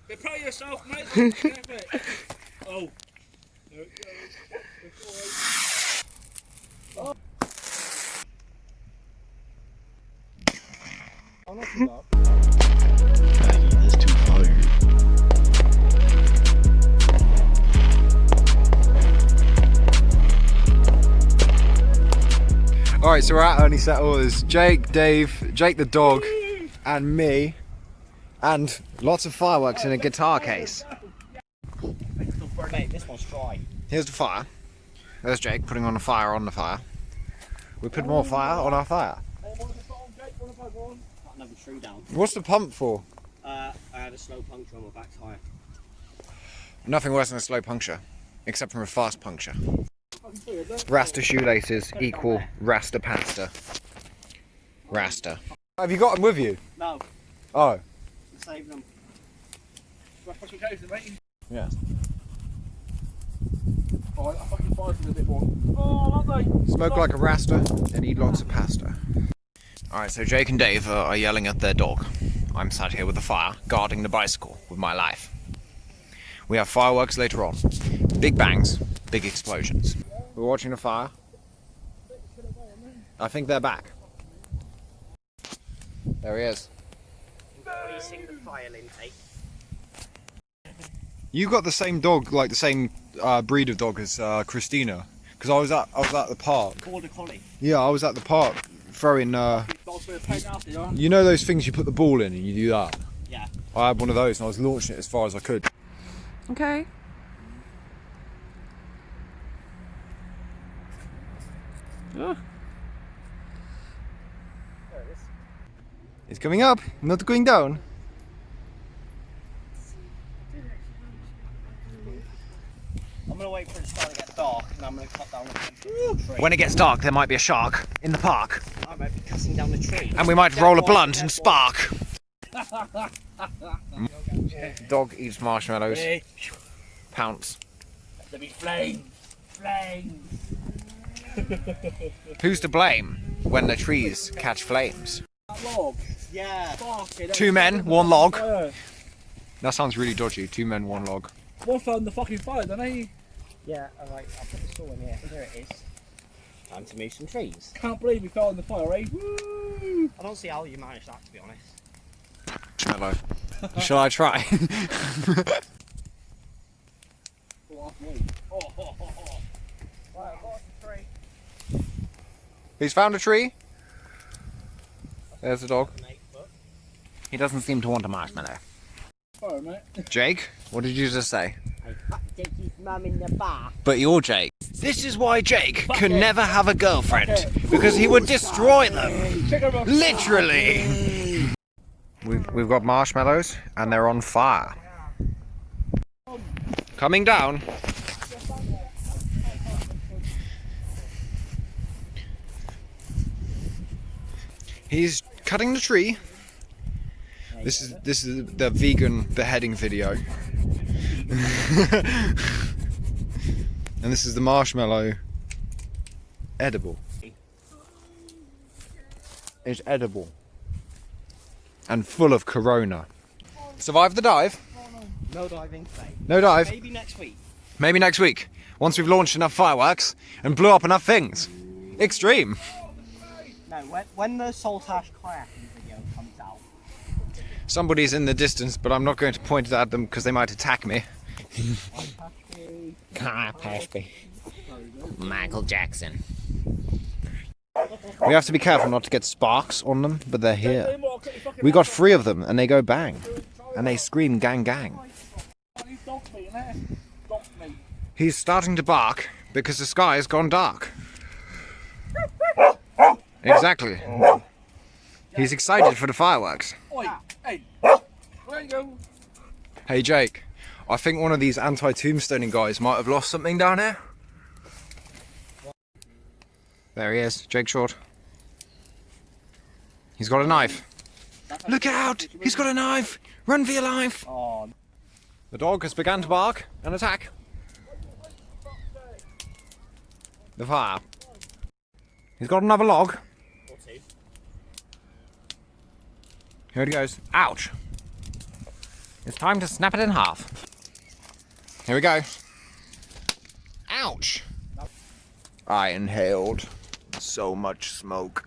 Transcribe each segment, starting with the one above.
Prepare yourself, mate. Oh. Oh. I'm not too bad. That's too far. Alright, so we're at Ernesettle. There's Jake, Dave, Jake the dog, and me, and lots of fireworks in a guitar case. Mate, this one's dry. Here's the fire. There's Jake putting on a fire on the fire. We put more fire on our fire. Another tree down. What's the pump for? I had a slow puncture on my back tyre. Nothing worse than a slow puncture, except from a fast puncture. Rasta shoelaces equal Rasta pasta. Rasta. Have you got them with you? No. Oh. I'm saving them. Yeah. Oh, I fucking fired a bit more. Oh, lovely. Smoke like a Rasta and eat lots of pasta. Alright, so Jake and Dave are yelling at their dog. I'm sat here with the fire, guarding the bicycle with my life. We have fireworks later on. Big bangs, big explosions. We're watching the fire. I think they're back. There he is. Increasing the fire intake. You got the same dog, like the same breed of dog as Christina, because I was at the park. Border collie. Yeah, I was at the park throwing. You know those things you put the ball in and you do that. Yeah. I had one of those and I was launching it as far as I could. Okay. Oh. It's coming up, not going down. I'm gonna wait for it to start to get dark and I'm gonna cut down the tree. When it gets dark, there might be a shark in the park. I might be cutting down the tree. And we might roll a blunt and spark. Dog eats marshmallows. Pounce. There be flames. Flames. Who's to blame when the trees catch flames? Log. Yeah. Two men, one log. That sounds really dodgy. Two men, one log. One found the fucking fire, don't he? Yeah, alright, I'll put the saw in here. There it is. Time to move some trees. Can't believe we fell in the fire, eh? Woo! I don't see how you managed that, to be honest. Hello. Shall I try? Right, I've got the tree. He's found a tree. There's the dog. Mate, but He doesn't seem to want a marshmallow. Fire, mate. Jake, what did you just say? I fucked Jakey's mum in the bath. But you're Jake. This is why Jake can never have a girlfriend, because he would destroy them. Literally. We've got marshmallows and they're on fire. Coming down. He's cutting the tree. This is the vegan beheading video. And this is the marshmallow edible. It's edible. And full of corona. Survive the dive? No diving today. No dive? Maybe next week. Maybe next week. Once we've launched enough fireworks and blew up enough things. Extreme. No, when the Saltash kayaking video comes out. Somebody's in the distance, but I'm not going to point it at them because they might attack me. Michael Jackson. We have to be careful not to get sparks on them, but they're here. We got 3 of them and they go bang. And they scream gang gang. He's starting to bark because the sky has gone dark. Exactly. He's excited for the fireworks. Hey Jake, I think one of these anti-tombstoning guys might have lost something down here. There he is, Jake Short. He's got a knife. Look out! He's got a knife! Run for your life! Oh. The dog has begun to bark and attack. The fire. He's got another log. Here it goes. Ouch! It's time to snap it in half. Here we go. Ouch! I inhaled so much smoke.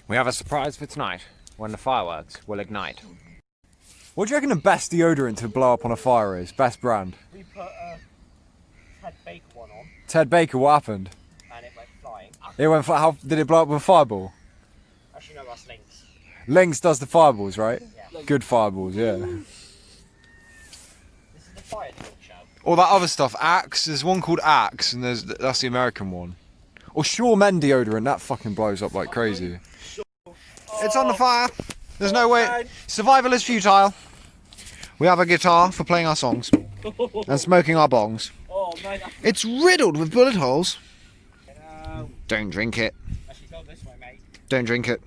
We have a surprise for tonight, when the fireworks will ignite. What do you reckon the best deodorant to blow up on a fire is? Best brand? We put a Ted Baker one on Ted Baker, what happened? and it went flying. It went. How did it blow up with a fireball? Actually, no, that's Lynx. Lynx does the fireballs, right? Yeah. Good fireballs, yeah. This is the fire talk show. All that other stuff, Axe. There's one called Axe, and that's the American one. Or Sure Men deodorant, that fucking blows up like crazy. It's on the fire. There's no way. Survival is futile. We have a guitar for playing our songs and smoking our bongs. Oh, mate. It's riddled with bullet holes. Hello. Don't drink it. Actually, go this way, mate. Don't drink it.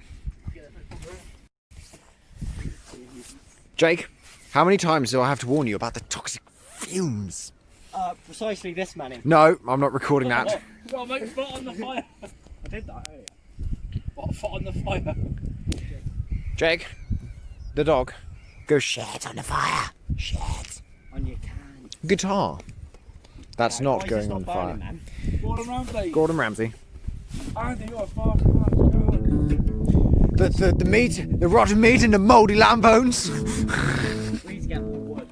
Jake, how many times do I have to warn you about the toxic fumes? Precisely this, Manning. No, I'm not recording that. Oh, mate, foot on the fire. I did that earlier. What, foot on the fire? Jake, the dog, go shit on the fire. Shit. On your can. Guitar. That's not Why is going this on not fire. burning, man? Gordon Ramsay. Gordon Ramsay. Andy, you're a fucking The meat, the rotten meat and the mouldy lamb bones. Please get more wood.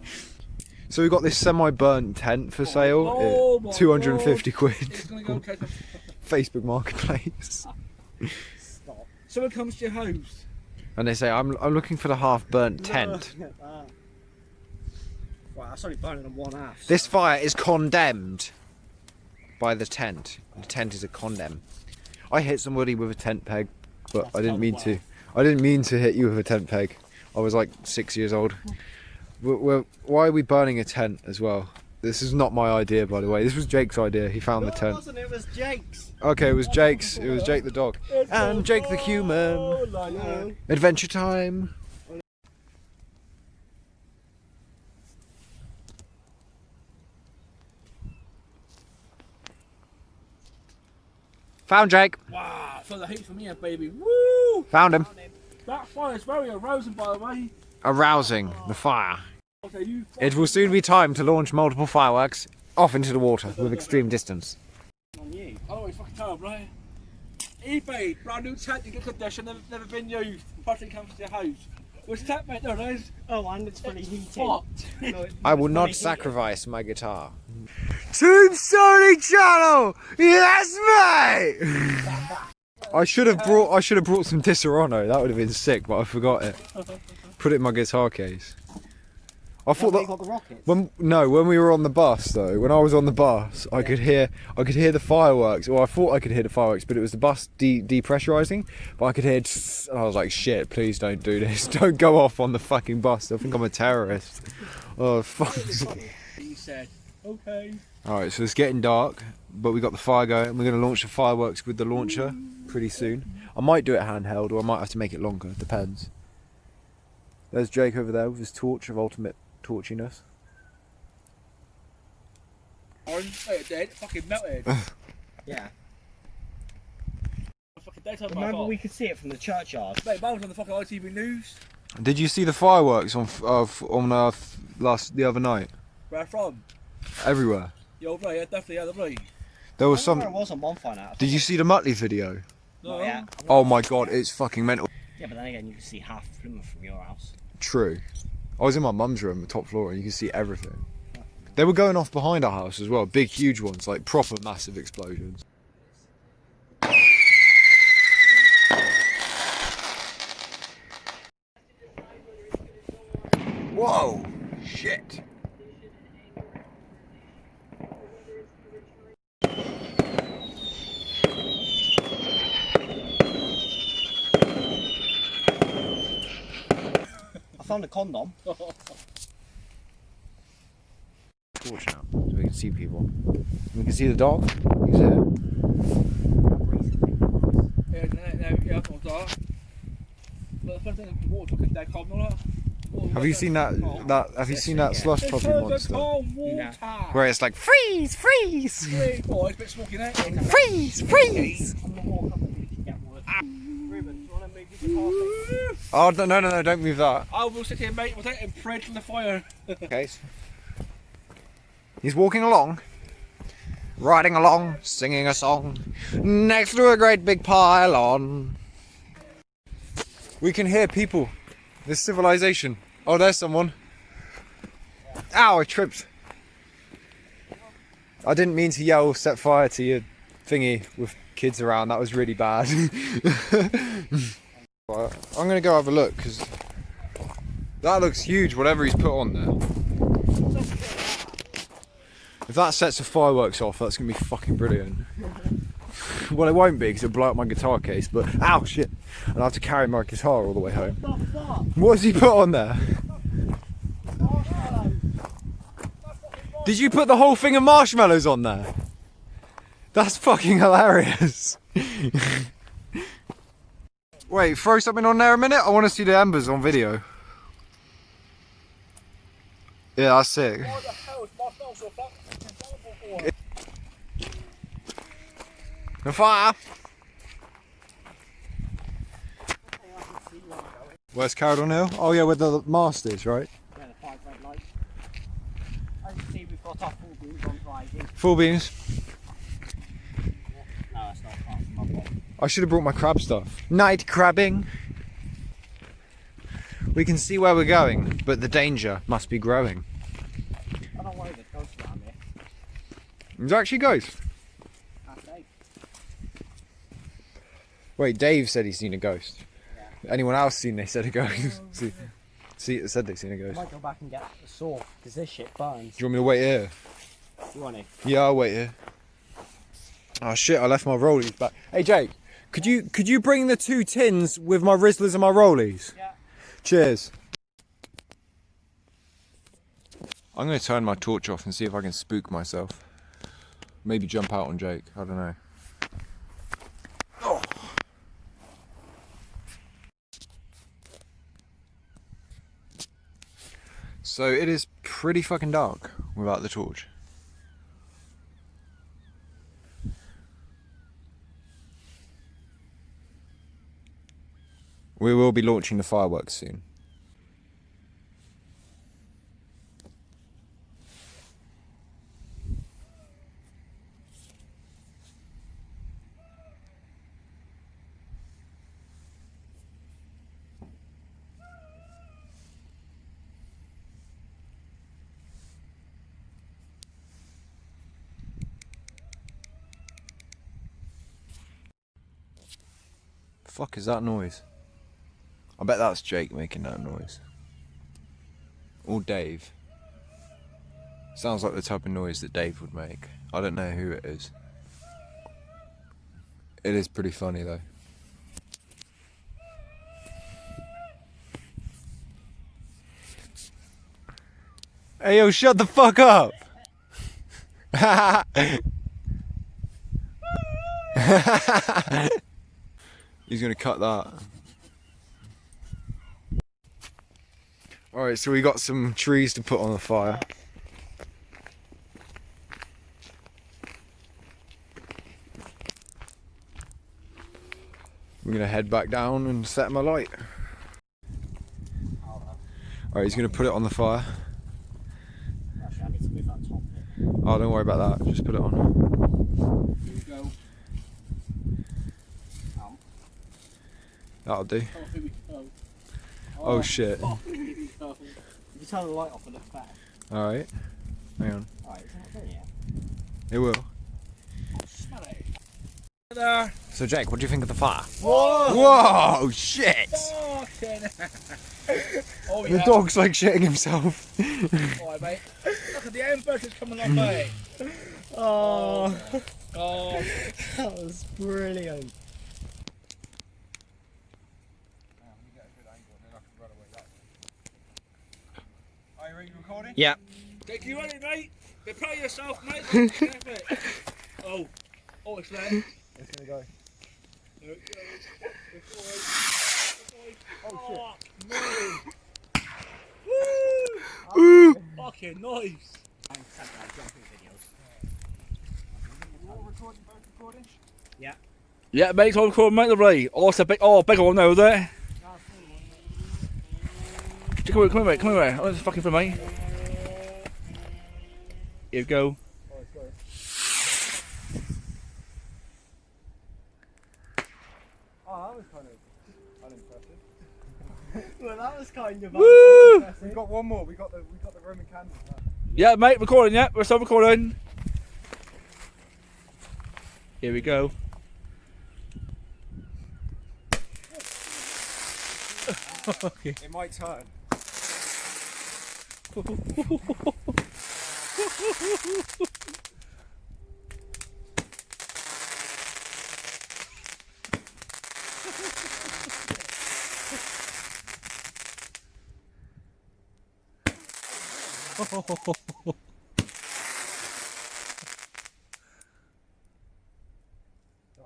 So we got this semi-burnt tent for sale Oh at my 250 God. quid. It's gonna go catch a... Facebook Marketplace. Stop. Someone comes to your house. And they say, I'm looking for the half-burnt tent. Look at that. Right, that's only burning on one half. This fire is condemned by the tent. The tent is a condemn. I hit somebody with a tent peg, but That's I didn't mean not to. I didn't mean to hit you with a tent peg. I was like 6 years old. Why are we burning a tent as well? This is not my idea, by the way. This was Jake's idea. He found the No, it tent. wasn't. It was Jake's. Okay, it was Jake's. It was Jake the dog. And Jake the human. No. Adventure time. Found Jake. Wow, feel the heat from here, baby. Woo! Found him. That fire is very arousing, by the way. Arousing the fire. Okay, you. It will soon be time to launch multiple fireworks off into the water with extreme distance. On you. Oh, it's fucking terrible, right? eBay, brand new tent in good condition, never been used. Person comes to your house. What's that, mate? There it is. Oh, and it's fully heated. What? No, I will it's not fully heated. sacrifice my guitar. Team Sony Channel! Yes, mate! I should have brought some Disaronno. That would have been sick, but I forgot it. Put it in my guitar case. I thought They that got the rockets. when we were on the bus though, when I was on the bus, I could hear the fireworks. Well, I thought I could hear the fireworks, but it was the bus depressurizing. But I could hear, tss, and I was like, "Shit! Please don't do this. Don't go off on the fucking bus. They'll think I'm a terrorist." Oh fuck! He said, okay. All right, so it's getting dark, but we got the fire going, and we're going to launch the fireworks with the launcher pretty soon. I might do it handheld, or I might have to make it longer. Depends. There's Jake over there with his torch of ultimate torchiness. Orange, wait, dead, fucking melted. Yeah. Fucking daytime Remember, we could see it from the churchyard. Mate, mine was on the fucking ITV news. Did you see the fireworks the other night? Where from? Everywhere. Yeah, right, yeah, definitely, yeah, right. There was I don't know some. where it was on Bonfire now. Did you see the Muttley video? No. Yeah. Oh my god, it's fucking mental. Yeah, but then again, you can see half Plymouth from your house. True. I was in my mum's room, the top floor, and you can see everything. They were going off behind our house as well, big, huge ones, like proper massive explosions. Whoa! Shit! I found a condom. Torch now, so we can see people. We can see the dog. He's here. Yeah, it's all dark. But the first thing the water fucking dead calm, all that. Have you seen that? Have you seen that slush puppy monster? Water. Where it's like freeze, freeze, Oh, it's a bit smoky now. freeze, freeze. I'm gonna walk up and get wood. Ruben, do you want to move your guitar? Oh, no, don't move that. I will sit here, mate, without him praying from the fire. Okay. He's walking along, riding along, singing a song, next to a great big pylon. We can hear people. There's civilization. Oh, there's someone. Ow, I tripped. I didn't mean to yell, set fire to your thingy with kids around. That was really bad. Right, I'm going to go have a look, because that looks huge, whatever he's put on there. If that sets the fireworks off, that's going to be fucking brilliant. Well, it won't be, because it'll blow up my guitar case, but ow, shit. And I have to carry my guitar all the way home. What has he put on there? Did you put the whole thing of marshmallows on there? That's fucking hilarious. Wait, throw something on there a minute? I want to see the embers on video. Yeah, that's sick. What the hell is marshmallows so flat? The fire! Where's Caradon Hill? Oh yeah, where the mast is, right? Yeah, the 5 red lights. As you see, we've got our full beams on driving. Full beams. No, that's not far from my bottom. I should have brought my crab stuff. Night crabbing! We can see where we're going, but the danger must be growing. I don't worry, there's ghosts around here. There's actually ghosts. That's Dave. Wait, Dave said he's seen a ghost. Yeah. Anyone else seen they said a ghost? Said they've seen a I ghost. might go back and get the saw, because this shit burns. Do you want me to wait here? You want it? Yeah, I'll wait here. Oh shit, I left my rollies back. Hey Jake, could you bring the 2 tins with my Rizzlers and my rollies? Yeah. Cheers. I'm going to turn my torch off and see if I can spook myself. Maybe jump out on Jake, I don't know. Oh. So it is pretty fucking dark without the torch. We will be launching the fireworks soon. Fuck is that noise? I bet that's Jake making that noise. Or Dave. Sounds like the type of noise that Dave would make. I don't know who it is. It is pretty funny though. Hey yo, shut the fuck up! He's gonna cut that. Alright, so we got some trees to put on the fire. We're gonna head back down and set my light. Alright, he's gonna put it on the fire. Actually, I need to move that top bit. Oh, don't worry about that, just put it on. Here we go. That'll do. Oh, here we go. Oh shit. Oh, here we go. If you turn the light off, it looks better. Alright. Hang on. Alright, it's not done yet. It will. Smell it. There. So Jake, what do you think of the fire? Whoa! Whoa, shit! Fucking oh, The yeah. dog's like shitting himself. Alright, mate. Look at the embers is coming up, mate. Oh, Oh. that was brilliant. Are you recording? Yeah. Get you ready, mate. Prepare yourself, mate. Oh. Oh, it's there. It's gonna go. There it goes. Oh, shit. No. Ooh! Fucking nice. Yeah. Yeah, mate, I'm recording, mate, lovely. Oh, it's a big one now, is it? Come here, mate. Come here, mate. Oh, this is fucking for me. Here we go. Oh, that was kind of unimpressive. Well, that was kind of Woo! unimpressive. We've got one more. We got the Roman candles. Yeah, mate. Recording. Yeah, we're still recording. Here we go. Okay. It might turn. All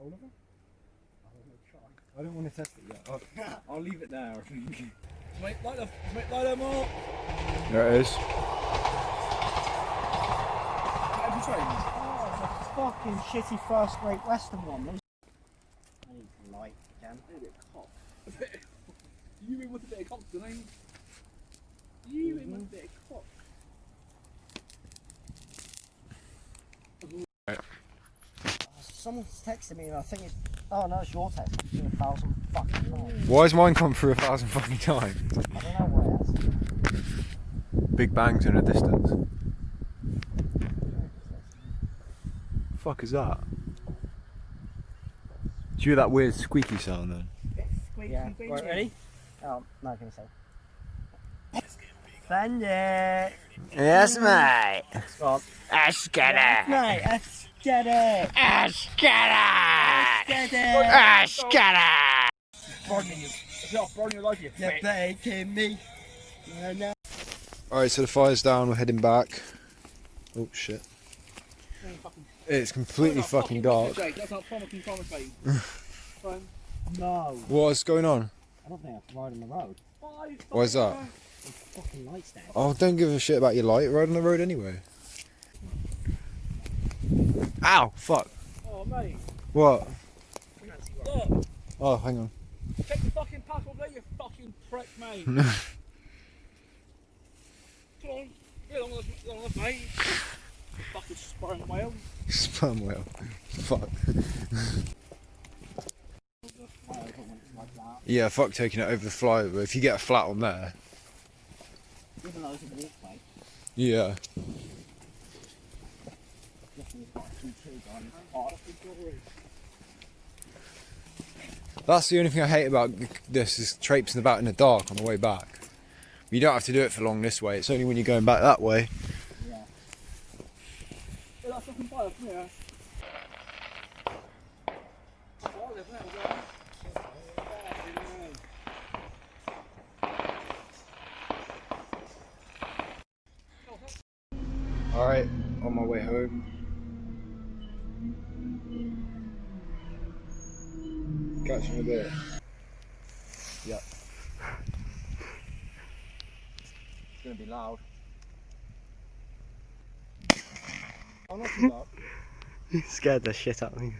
of them? I don't want to test it yet. I'll leave it there, I think. Mate, light them up. There it is. Oh, the fucking shitty first Great Western one. I need to light again. A bit of cock. You in with a bit of cock, don't you? You in with a bit of cock. Someone's texting me and I think it's... Oh no, it's your text. It's been 1,000 fucking times. Why has mine come through 1,000 fucking times? I don't know what it is. Big bangs in the distance. Fuck is that? Did you hear that weird squeaky sound then? Yeah. Right, ready? Oh, no, give me a second. Send it! Yes, mate. Stop. Let's get it. Mate, let's get it! Let's get it. Get it! Let's get it. Burning you. It's not burning your life, you You're bitch. baking me! No, no. Alright, so the fire's down, we're heading back. Oh shit. It's completely fucking dark. That's not promising promise, mate. No. What's going on? I don't think I can ride on the road. Why is that? There's fucking lights there. Oh, don't give a shit about your light. Ride on the road anyway. Ow! Fuck. Oh, mate. What? Look. Oh, hang on. Take the fucking passport, there, you fucking prick, mate. Come on. Get on the mate. Fucking sperm whale. Sperm whale. Fuck. Yeah, fuck taking it over the flyover. If you get a flat on there. Even though it's a walkway. Yeah. That's the only thing I hate about this is traipsing about in the dark on the way back. You don't have to do it for long this way. It's only when you're going back that way. Yeah. Hey, that's fucking fire, come here. Alright, on my way home. Catch you in a bit. Yep. It's gonna be loud. Oh, not too loud. You scared the shit out of me.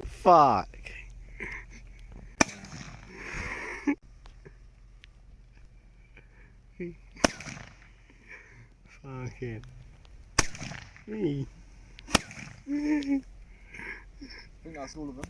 Fuck. Fucking. Me. I think that's all of them.